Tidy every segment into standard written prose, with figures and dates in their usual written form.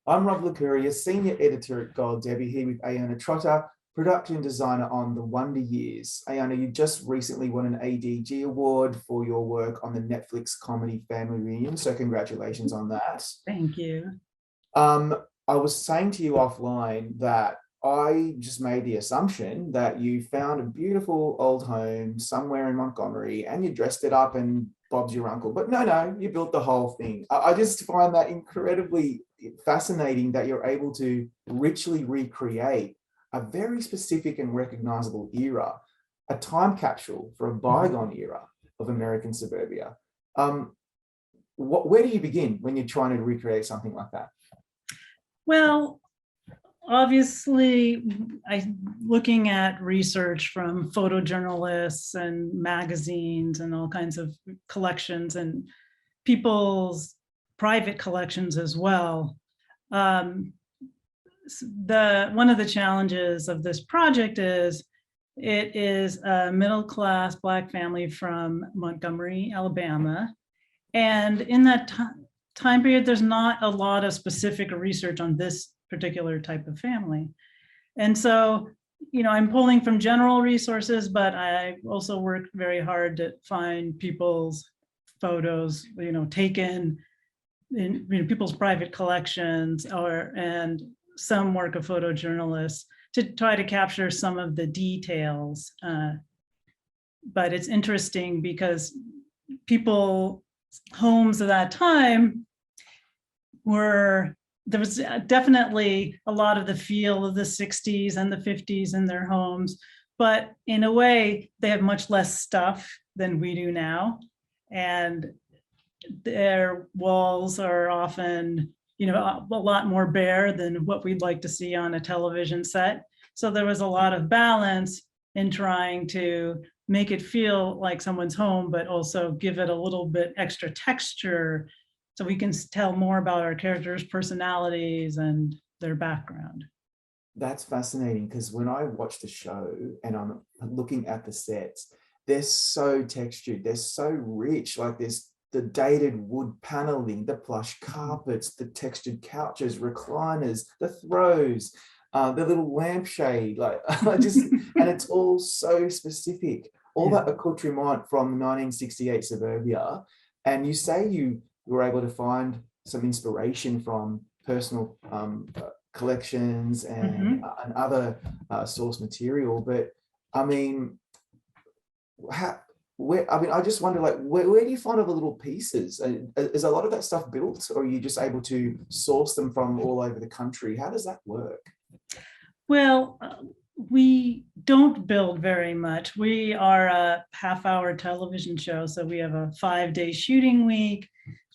I'm Rob Licuria, Senior Editor at Gold Debbie, here with Aiyana Trotter, Production Designer on The Wonder Years. Aiyana, you just recently won an ADG Award for your work on the Netflix comedy Family Reunion, so congratulations on that. Thank you. I was saying to you offline that I just made the assumption that you found a beautiful old home somewhere in Montgomery and you dressed it up and Bob's your uncle. But no, you built the whole thing. I just find that incredibly fascinating that you're able to richly recreate a very specific and recognizable era, a time capsule for a bygone era of American suburbia. Where do you begin when you're trying to recreate something like that? Well, obviously, looking at research from photojournalists and magazines and all kinds of collections and people's private collections as well. One of the challenges of this project is it is a middle-class Black family from Montgomery, Alabama. And in that time period, there's not a lot of specific research on this particular type of family. And so, I'm pulling from general resources, but I also worked very hard to find people's photos, taken in people's private collections and some work of photojournalists to try to capture some of the details. But it's interesting because people's homes at that time there was definitely a lot of the feel of the 60s and the 50s in their homes, but in a way, they have much less stuff than we do now. And their walls are often, a lot more bare than what we'd like to see on a television set. So there was a lot of balance in trying to make it feel like someone's home, but also give it a little bit extra texture so we can tell more about our characters' personalities and their background. That's fascinating because when I watch the show and I'm looking at the sets, they're so textured, they're so rich. Like there's the dated wood paneling, the plush carpets, the textured couches, recliners, the throws, the little lampshade, and it's all so specific. All that accoutrement from 1968 suburbia. And you say you were able to find some inspiration from personal collections and other source material. But I just wonder, where do you find all the little pieces? Is a lot of that stuff built, or are you just able to source them from all over the country? How does that work? Well, we don't build very much. We are a half-hour television show, so we have a 5-day shooting week.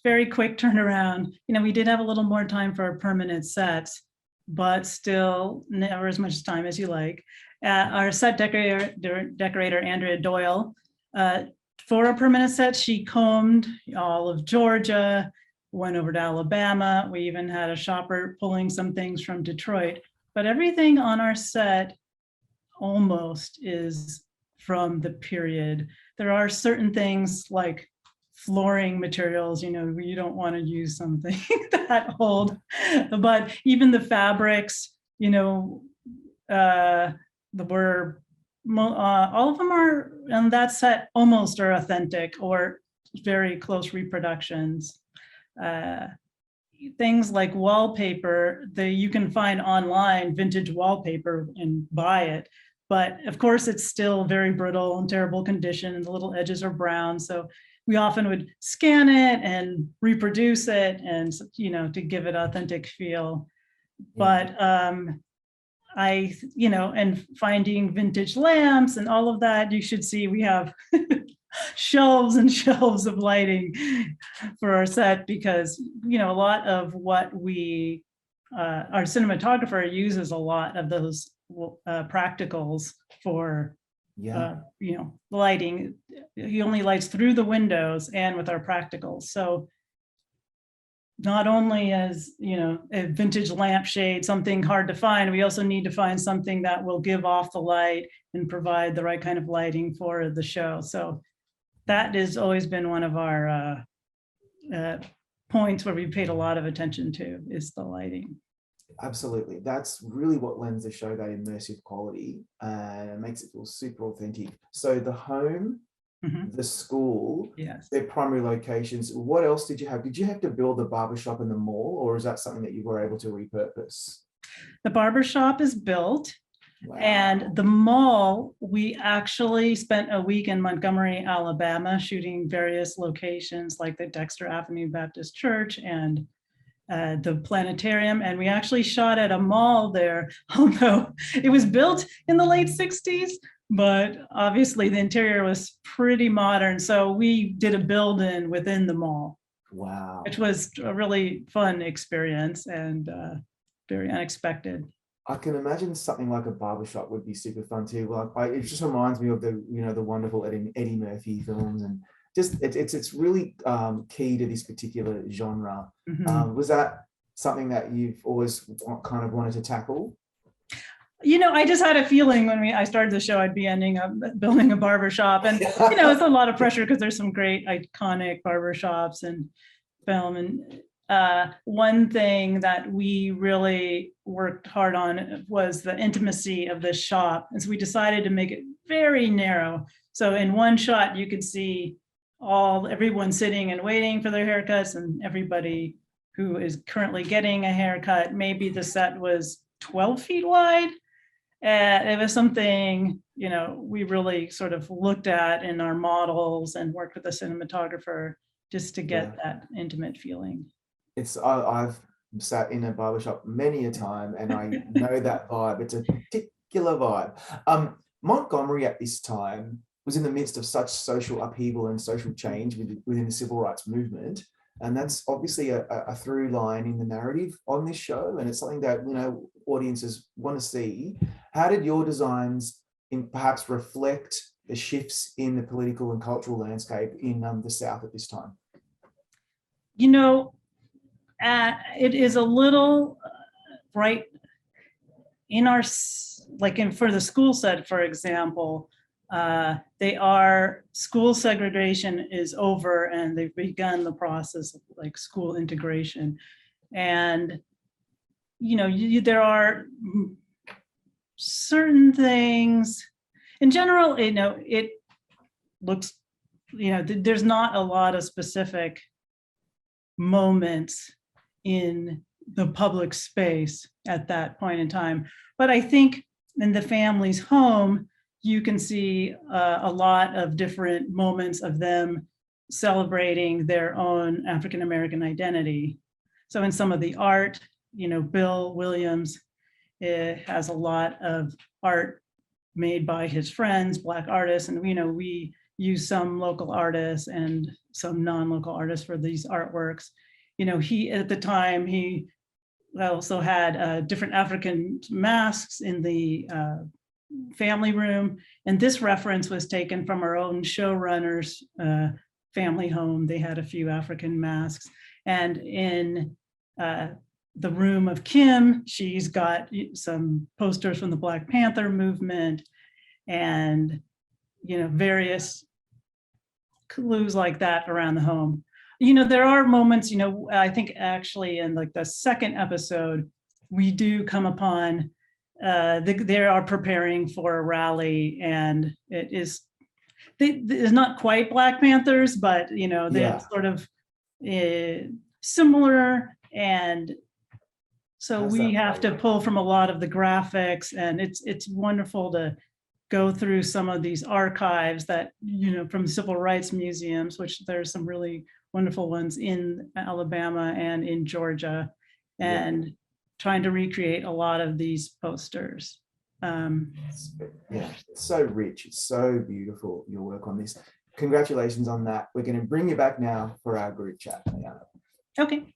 Very quick turnaround. We did have a little more time for our permanent sets, but still never as much time as you like. Our set decorator Andrea Doyle, for a permanent set, she combed all of Georgia, went over to Alabama. We even had a shopper pulling some things from Detroit, but everything on our set almost is from the period. There are certain things like flooring materials, you don't want to use something that old, but even the fabrics, all of them are on that set almost are authentic or very close reproductions. Things like wallpaper, you can find online vintage wallpaper and buy it, but of course it's still very brittle and terrible condition and the little edges are brown. So we often would scan it and reproduce it and, to give it authentic feel. But and finding vintage lamps and all of that, you should see we have shelves and shelves of lighting for our set because, a lot of what our cinematographer uses a lot of those practicals for lighting. He only lights through the windows and with our practicals. So not only as a vintage lampshade, something hard to find, we also need to find something that will give off the light and provide the right kind of lighting for the show. So that has always been one of our points where we paid a lot of attention to is the lighting. Absolutely. That's really what lends the show that immersive quality and makes it feel super authentic. So the home, the school, Yes, their primary locations. What else did you have? Did you have to build the barbershop in the mall, or is that something that you were able to repurpose? the barber shop is built. Wow. And the mall, we actually spent a week in Montgomery, Alabama, shooting various locations like the Dexter Avenue Baptist Church and the planetarium. And we actually shot at a mall there, although it was built in the late 60s, but obviously the interior was pretty modern. So we did a build-in within the mall. Wow. Which was a really fun experience and very unexpected. I can imagine something like a barbershop would be super fun too. It just reminds me of the wonderful Eddie Murphy films, and just it's really key to this particular genre. Was that something that you've always kind of wanted to tackle? I just had a feeling when I started the show, I'd be ending up building a barbershop, and it's a lot of pressure because there's some great iconic barbershops and film. And one thing that we really worked hard on was the intimacy of the shop. And so we decided to make it very narrow. So in one shot, you could see everyone sitting and waiting for their haircuts, and everybody who is currently getting a haircut. Maybe the set was 12 feet wide. It was something, we really sort of looked at in our models and worked with a cinematographer just to get that intimate feeling. I've sat in a barbershop many a time, and I know that vibe. It's a particular vibe. Montgomery at this time was in the midst of such social upheaval and social change within the civil rights movement. And that's obviously a through line in the narrative on this show. And it's something that, audiences want to see. How did your designs perhaps reflect the shifts in the political and cultural landscape in the South at this time? It is a little right in our, for the school set, for example, school segregation is over, and they've begun the process of school integration. And, there are certain things in general, it looks, there's not a lot of specific moments in the public space at that point in time. But I think in the family's home, you can see a lot of different moments of them celebrating their own African-American identity. So in some of the art, Bill Williams has a lot of art made by his friends, Black artists, and we use some local artists and some non-local artists for these artworks. He at the time, he also had different African masks in the family room. And this reference was taken from our own showrunner's family home. They had a few African masks. And in the room of Kim, she's got some posters from the Black Panther movement and, various clues like that around the home. There are moments, I think actually in the second episode, we do come upon, they are preparing for a rally, and it's not quite Black Panthers, but, they're sort of similar. And so we have to pull from a lot of the graphics, and it's wonderful to go through some of these archives that, from civil rights museums, which there's some really wonderful ones in Alabama and in Georgia, and trying to recreate a lot of these posters. It's so rich. It's so beautiful, your work on this. Congratulations on that. We're going to bring you back now for our group chat, Aiyana. Okay.